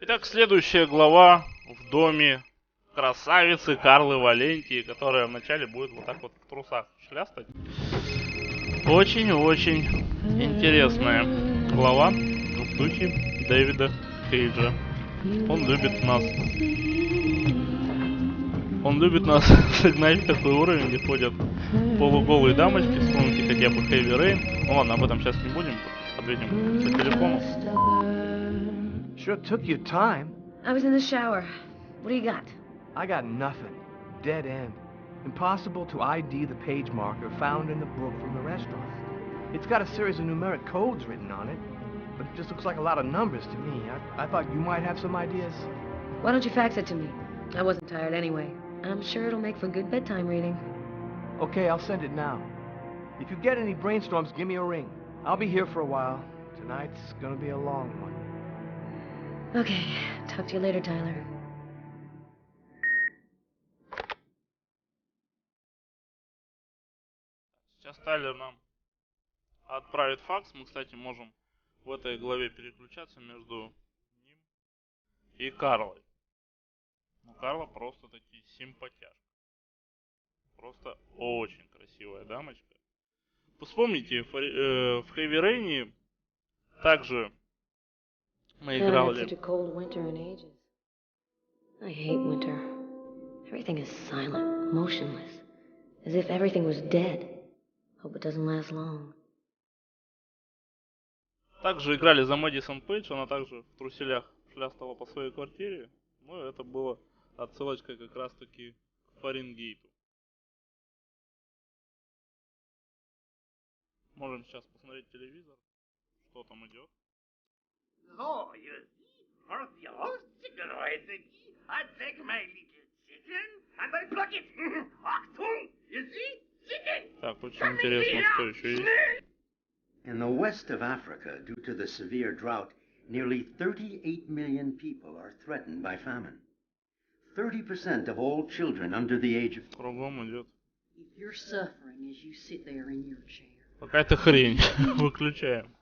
Итак, следующая глава в доме красавицы Карлы Валенти, которая вначале будет вот так вот в трусах шлястать. Очень-очень интересная глава в духе Дэвида Кейджа. Он любит нас согнать в такой уровень, где ходят полуголые дамочки. Вспомните хотя бы Heavy Rain. Ну ладно, об этом сейчас не будем. Ответим по телефону. Sure took you time. I was in the shower. What do you got? I got nothing. Dead end. Impossible to ID the page marker found in the book from the restaurant. It's got a series of numeric codes written on it, but it just looks like a lot of numbers to me. I thought you might have some ideas. Why don't you fax it to me? I wasn't tired anyway. I'm sure it'll make for good bedtime reading. Okay, I'll send it now. If you get any brainstorms, give me a ring. I'll be here for a while. Tonight's gonna be a long one. Okay, talk to you later, Tyler. Сейчас Тайлер нам отправит факс. Мы, кстати, можем в этой главе переключаться между ним и Карлой. Ну, Карла просто таки симпатяшка. Просто очень красивая дамочка. Вспомните, в Heavy Rain также мы играли. Such a cold winter in ages. I hate winter. Everything is silent, motionless, as if everything was dead. Hope it doesn't last long. Также играли за Мэдисон Пейдж, она также в труселях шлястала по своей квартире. Ну, это было отсылочкой как раз таки к Фаренгейту. Можем сейчас посмотреть телевизор, что там идет. So, you see, for the old cigarette, I take my little chicken and I pluck it. Achtung, you see, chicken. Так, очень интересно, что еще есть. In the west of Africa, due to the severe drought, nearly 38 million people are threatened by famine. 30% of all children under the age of... Кругом идет. If you're suffering as you sit there in your chair. Какая-то хрень. Выключаем.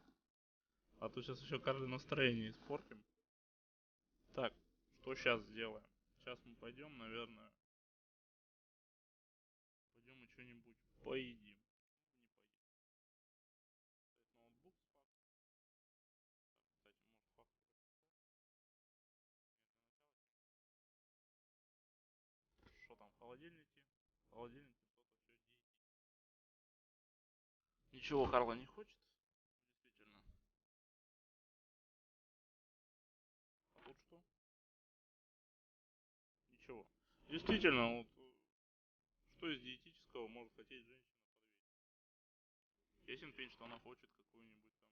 А то сейчас еще Карле настроение испортим. Так, что сейчас сделаем? Сейчас мы пойдем, наверное. Пойдем и что-нибудь поедим. Что там в холодильнике? В холодильнике что-то все действует. Ничего Карла не хочет. Действительно. А тут что? Ничего. Действительно, вот что из диетического может хотеть женщина подвесить? Ясен пень, что она хочет какую-нибудь там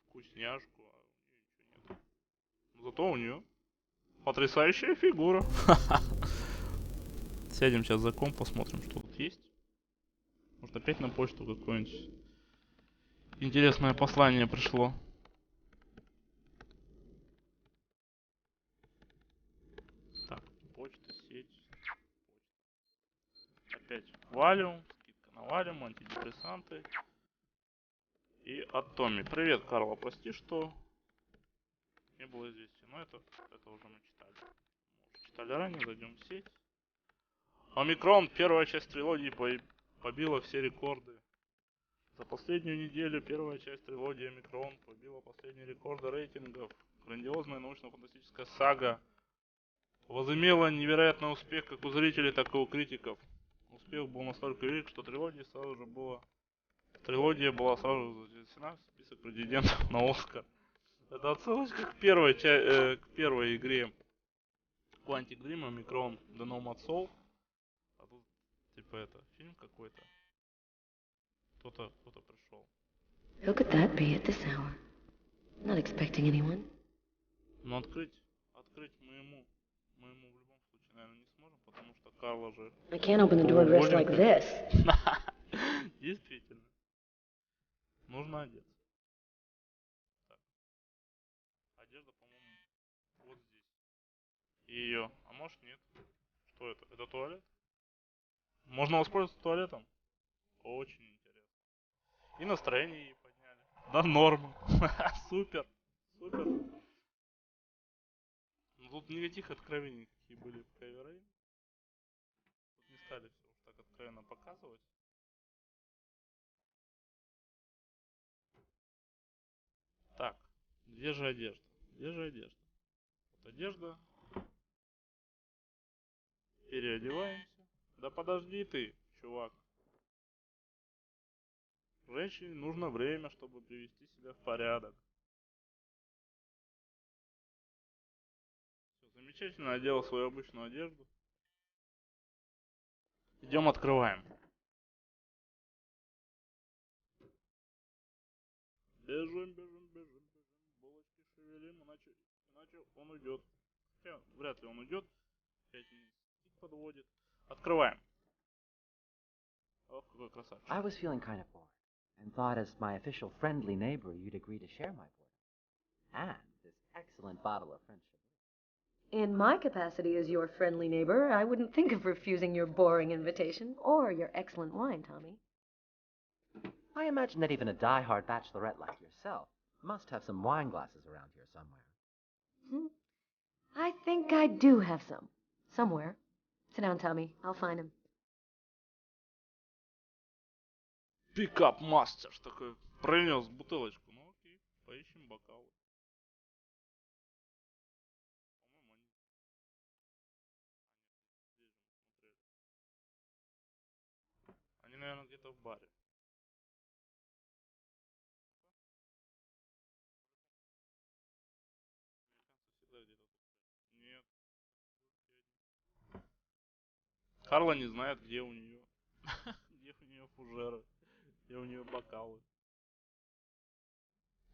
вкусняшку, а у нее ничего нет. Зато у нее потрясающая фигура. Сядем сейчас за комп, посмотрим, что тут есть. Может опять на почту какое-нибудь интересное послание пришло. Так, почта, сеть. Опять валиум, скидка на валиум, антидепрессанты. И от Томми. Привет, Карла, прости, что не было известия. Но это уже мы читали. Мы уже читали ранее, зайдем в сеть. Омикрон, первая часть трилогии побила все рекорды. За последнюю неделю первая часть трилогии Омикрон побила последние рекорды рейтингов. Грандиозная научно-фантастическая сага возымела невероятный успех как у зрителей, так и у критиков. Успех был настолько велик, что трилогия была сразу же занесена в список претендентов на Оскар. Это отсылочка к первой игре Quantic Dream, Омикрон, The Nomad Soul. А тут типа это фильм какой-то. Кто-то пришел. Who could that be at this hour? Not expecting anyone. Но открыть мы ему в любом случае, наверное, не сможем, потому что Карла же... I can't open the door dressed like this. Действительно. Нужно одеться. Так. Одежда, по-моему, вот здесь. И ее. А может нет. Что это? Это туалет? Можно воспользоваться туалетом? Очень интересно. И настроение ей подняли. Да норма. Супер. Тут никаких откровений, какие были в кавере. Тут не стали все уж так откровенно показывать. Так, где же одежда? Где же одежда? Вот одежда. Переодеваемся. Да подожди ты, чувак. Женщине нужно время, чтобы привести себя в порядок. Все, замечательно, одела свою обычную одежду. Идем открываем. Бежим, бежим, бежим, бежим. Булочки шевелим, иначе он уйдет. Хотя вряд ли он уйдет. 5 минут подводит. Открываем. Ох, какой красавчик. I was feeling kind of bored, and thought as my official friendly neighbor you'd agree to share my boredom. And this excellent bottle of friendship. In my capacity as your friendly neighbor, I wouldn't think of refusing your boring invitation or your excellent wine, Tommy. I imagine that even a die-hard bachelorette like yourself must have some wine glasses around here somewhere. I think I do have some. Somewhere. Sit down, Tommy. I'll find him. Пикап мастер такой принес бутылочку. Ну окей, поищем бокалы. По-моему, они наверное, где-то в баре. Всегда где-то тут. Нет. Карла не знает, где у нее. Где у нее фужеры. Где у нее бокалы.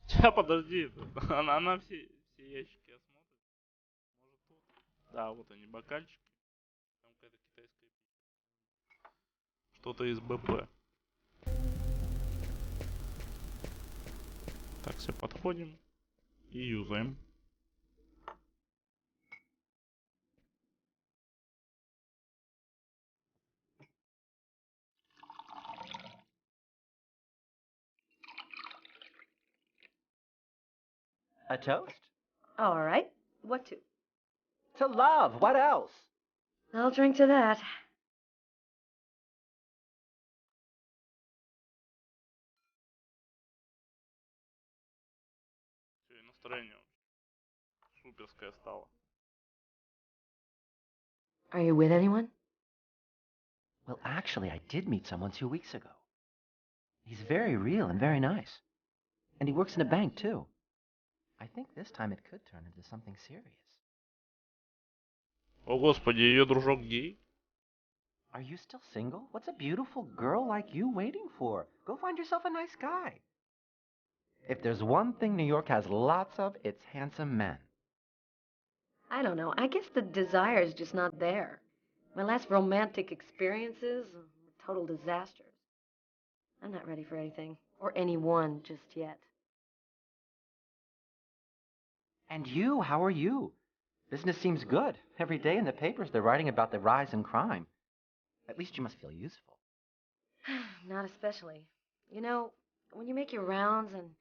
Сейчас, подожди. Она все ящики осмотрит. Может тут? Да, вот они, бокальчики. Там какая-то китайская пицца. Что-то из БП. Так, все, подходим. И юзаем. A toast? All right. What to? To love! What else? I'll drink to that. Все, и настроение суперское стало. Are you with anyone? Well, actually, I did meet someone 2 weeks ago. He's very real and very nice. And he works in a bank, too. I think this time it could turn into something serious. О господи, ее дружок гей? Are you still single? What's a beautiful girl like you waiting for? Go find yourself a nice guy. If there's one thing New York has lots of, it's handsome men. I don't know. I guess the desire's just not there. My last romantic experiences were total disasters. I'm not ready for anything, or anyone just yet. And you, how are you? Business seems good. Every day in the papers they're writing about the rise in crime. At least you must feel useful. Not especially. You know, when you make your rounds and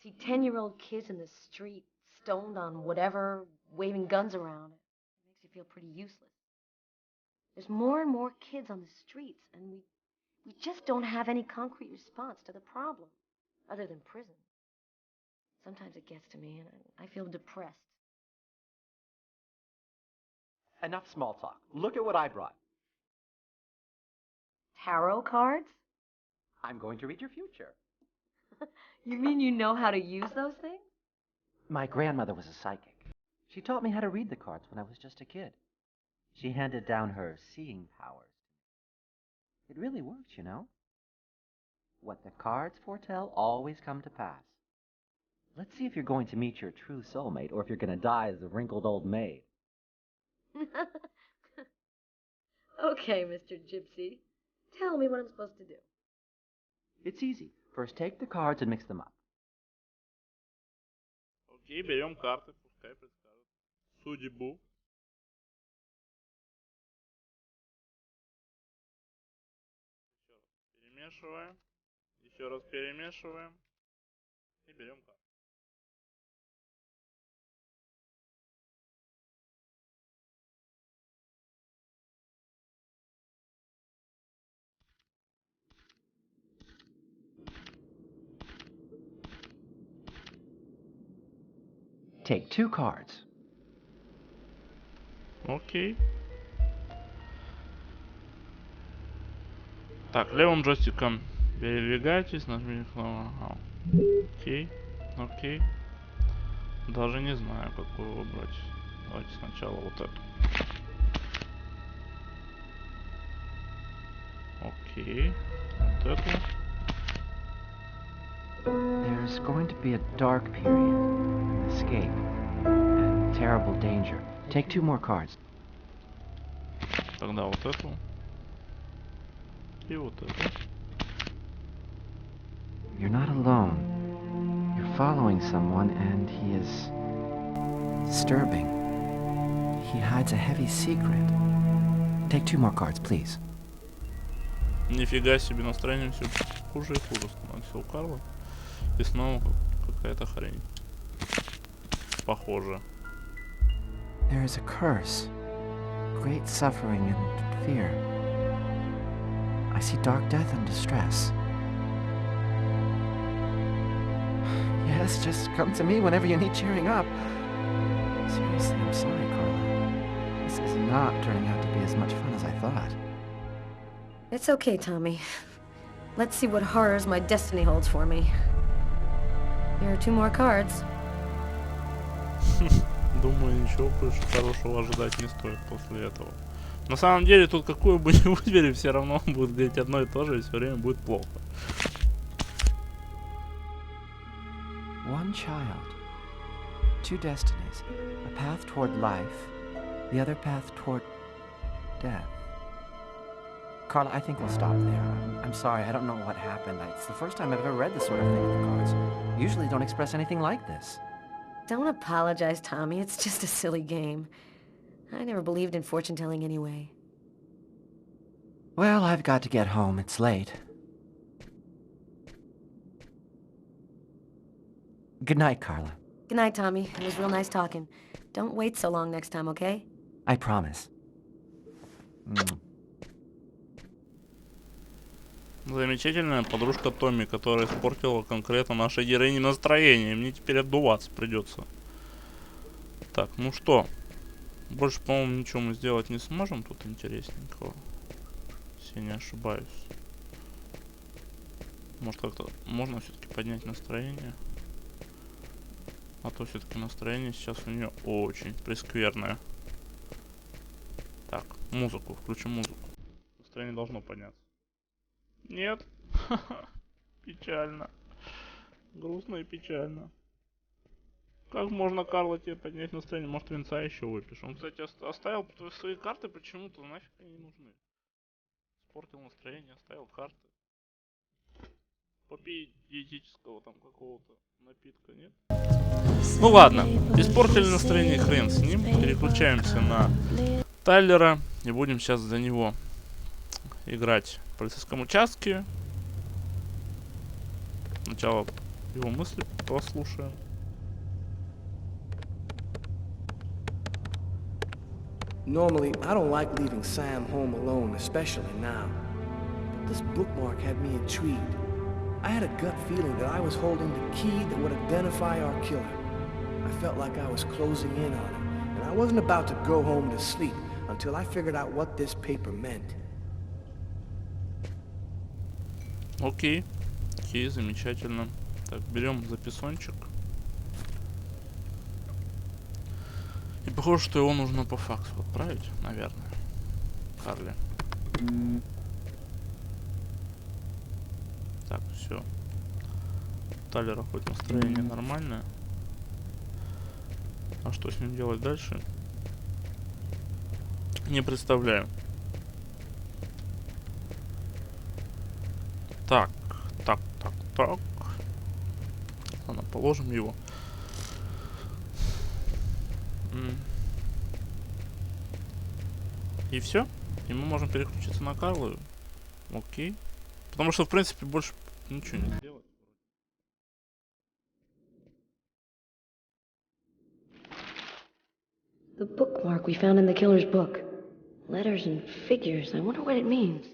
see 10-year-old kids in the street, stoned on whatever, waving guns around, it makes you feel pretty useless. There's more and more kids on the streets, and we just don't have any concrete response to the problem, other than prison. Sometimes it gets to me, and I feel depressed. Enough small talk. Look at what I brought. Tarot cards? I'm going to read your future. You mean you know how to use those things? My grandmother was a psychic. She taught me how to read the cards when I was just a kid. She handed down her seeing powers. It really works, you know. What the cards foretell always come to pass. Let's see if you're going to meet your true soulmate or if you're going to die as a wrinkled old maid. Okay, Mr. Gypsy. Tell me what I'm supposed to do. It's easy. First, take the cards and mix them up. Окей, берем карты, пускай предскажут. Судьбу. Перемешиваем. Еще раз перемешиваем. И берем карту. Take 2 cards. Окей. Так, левым джойстиком передвигайтесь, нажмите кнопку. Ага. Окей. Окей. Даже не знаю, какую выбрать. Давайте сначала вот эту. Окей. Вот эту. There's going to be a dark period, escape, and terrible danger. Take 2 more cards. Тогда вот эту. И вот эту. You're not alone. You're following someone, and he is disturbing. He hides a heavy secret. Take 2 more cards, please. Нифига себе, настроение все хуже и хуже становится у Карла. И снова какая-то хрень. Похоже. There is a curse, great suffering and fear. I see dark death and distress. Yes, just come to me whenever you need cheering up. Seriously, I'm sorry, Carla. This is not turning out to be as much fun as I thought. It's okay, Tommy. Let's see what horrors my destiny holds for me. Here are 2 more cards. Думаю, ничего больше хорошего ожидать не стоит после этого. На самом деле, тут какую бы ни выбери, все равно он будет говорить одно и то же, и все время будет плохо. One child, 2 destinies, a path toward life, the other path toward death. Carla, I think we'll stop there. I'm sorry, I don't know what happened. It's the first time I've ever read this sort of thing in the cards. Usually don't express anything like this. Don't apologize, Tommy. It's just a silly game. I never believed in fortune-telling anyway. Well, I've got to get home. It's late. Good night, Carla. Good night, Tommy. It was real nice talking. Don't wait so long next time, okay? I promise. Замечательная подружка Томми, которая испортила конкретно нашей героине настроение. Мне теперь отдуваться придется. Так, ну что? Больше, по-моему, ничего мы сделать не сможем тут интересненького. Если не ошибаюсь. Может, как-то можно все-таки поднять настроение? А то все-таки настроение сейчас у нее очень прескверное. Так, музыку, включим музыку. Настроение должно подняться. Нет. Печально. Грустно и печально. Как можно, Карла, тебе поднять настроение? Может, винца еще выпьешь? Он, кстати, оставил свои карты почему-то, нафиг они не нужны. Испортил настроение, оставил карты. Попей диетического там какого-то напитка, нет? Ну ладно, испортили настроение, хрен с ним. Переключаемся на Тайлера и будем сейчас за него играть в полицейском участке. Сначала его мысли послушаем. Normally, I don't like leaving Sam home alone, especially now. But this bookmark had me intrigued. I had a gut feeling that I was holding the key that would identify our killer. I felt like I was closing in on him, and I wasn't about to go home to sleep until I figured out what this paper meant. Окей. Окей, замечательно. Так, берем записончик. И похоже, что его нужно по факсу отправить, наверное. Карле. Так, все. У Тайлера хоть настроение нормальное. А что с ним делать дальше? Не представляю. Так. Ладно, положим его. И все. И мы можем переключиться на Карлу. Окей. Потому что, в принципе, больше ничего не сделать. The bookmark we found in the killer's book. Letters and figures. I wonder what it means.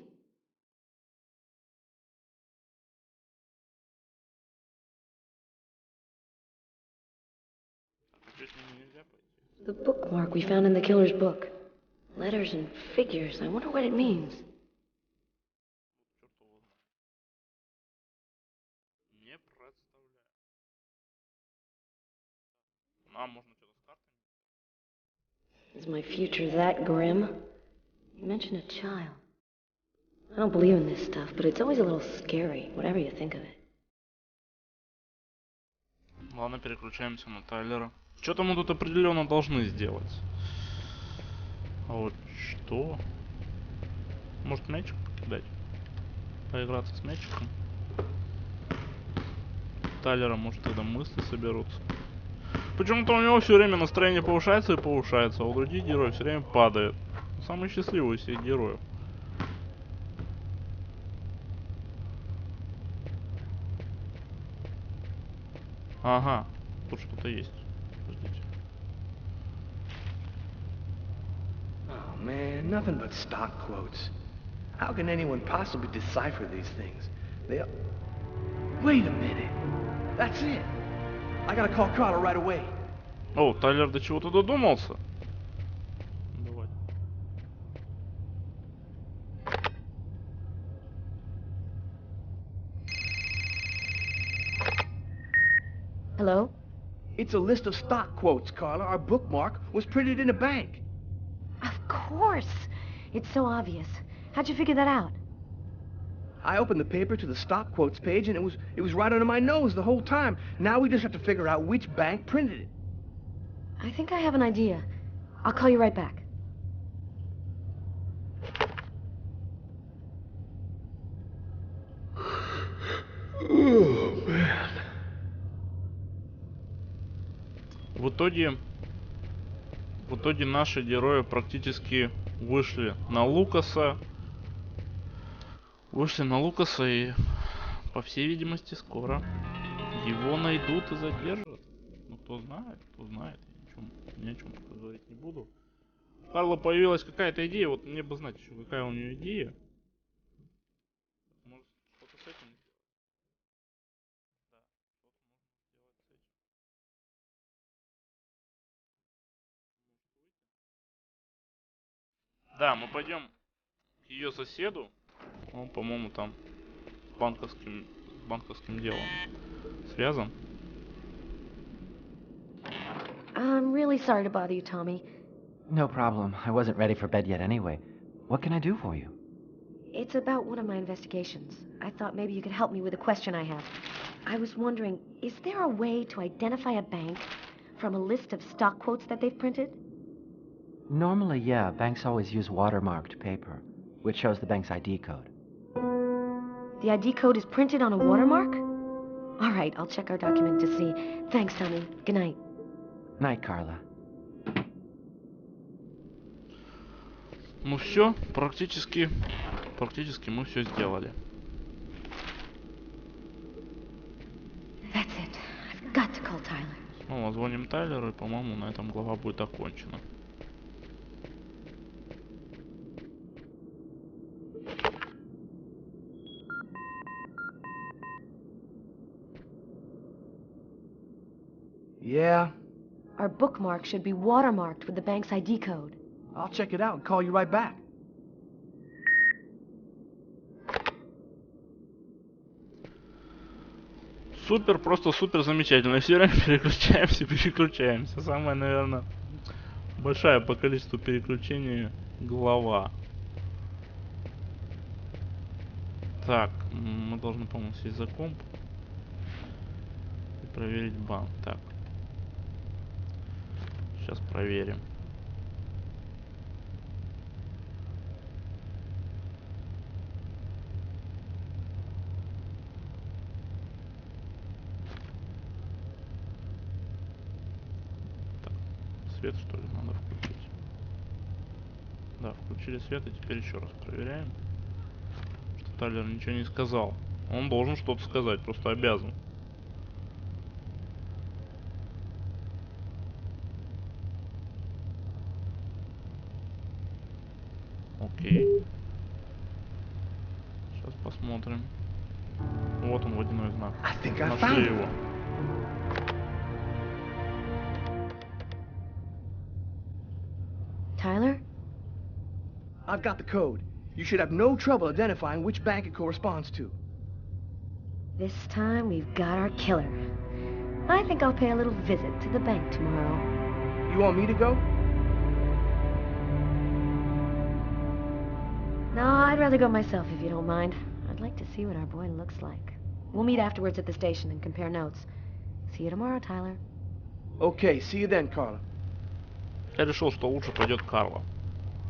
Вообще с ними нельзя пойти. The bookmark we found in the killer's book. Letters and figures. I wonder what it means. Черт его знает. Не представляю. А, можно что-то с картами? Is my future that grim? You mentioned a child. I don't believe in this stuff, but it's always a little scary, whatever you think of it. Ладно, переключаемся на Тайлера. Что-то мы тут определенно должны сделать. А вот что? Может мячик покидать? Поиграться с мячиком? Тайлера, может, тогда мысли соберутся. Почему-то у него все время настроение повышается и повышается, а у других героев все время падает. Самый счастливый из всех героев. Ага, тут что-то есть. Подождите. Oh man, nothing but stock quotes. How can anyone possibly decipher these things? They... Wait a minute. That's it. I gotta call Carla right away. О, Тайлер до чего-то додумался. Давай. Hello? It's a list of stock quotes, Carla. Our bookmark was printed in a bank. Of course. It's so obvious. How'd you figure that out? I opened the paper to the stock quotes page, and it was right under my nose the whole time. Now we just have to figure out which bank printed it. I think I have an idea. I'll call you right back. Oh, man. В итоге наши герои практически вышли на Лукаса. И, по всей видимости, скоро его найдут и задержат. Ну, кто знает. Ни о чем пока говорить не буду. У Карла появилась какая-то идея. Вот мне бы знать еще, какая у нее идея. Может, что-то с этим сделать? Да, что-то можно сделать с этим. Да, мы пойдем к ее соседу. Он, по-моему, там с банковским делом связан. I'm really sorry to bother you, Tommy. No problem. I wasn't ready for bed yet anyway. What can I do for you? It's about one of my investigations. I thought maybe you could help me with a question I have. I was wondering, is there a way to identify a bank from a list of stock quotes that they've printed? Normally, yeah. Banks always use watermarked paper, which shows the bank's ID code. The ID code is printed on a watermark? All right, I'll check our document to see. Thanks, Tommy. Good night. Night, Carla. Ну все, практически мы все сделали. That's it. I've got to call Tyler. Снова звоним Тайлеру, и, по-моему, на этом глава будет окончена. Yeah, Our bookmark should be watermarked with the bank's ID code. I'll check it out and call you right back. Супер, просто супер замечательно. Все время переключаемся. Самая, наверное, большая по количеству переключений глава. Так, мы должны, по-моему, сесть за комп и проверить банк. Так. Сейчас проверим. Так, свет, что ли, надо включить. Да, включили свет, и теперь еще раз проверяем. Что Тайлер ничего не сказал. Он должен что-то сказать, просто обязан. Окей. Сейчас посмотрим. Вот он, водяной знак. Нашли его. I've got the code. You should have no trouble identifying which bank it corresponds to. This time we've got our killer. I think I'll pay a little visit to the bank tomorrow. You want me to go? No, I'd rather go myself if you don't mind. I'd like to see what our boy looks like. We'll meet afterwards at the station and compare notes. See you tomorrow, Tyler. Okay, see you then, Carla. Я решил, что лучше пойдет Карла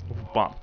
в банк.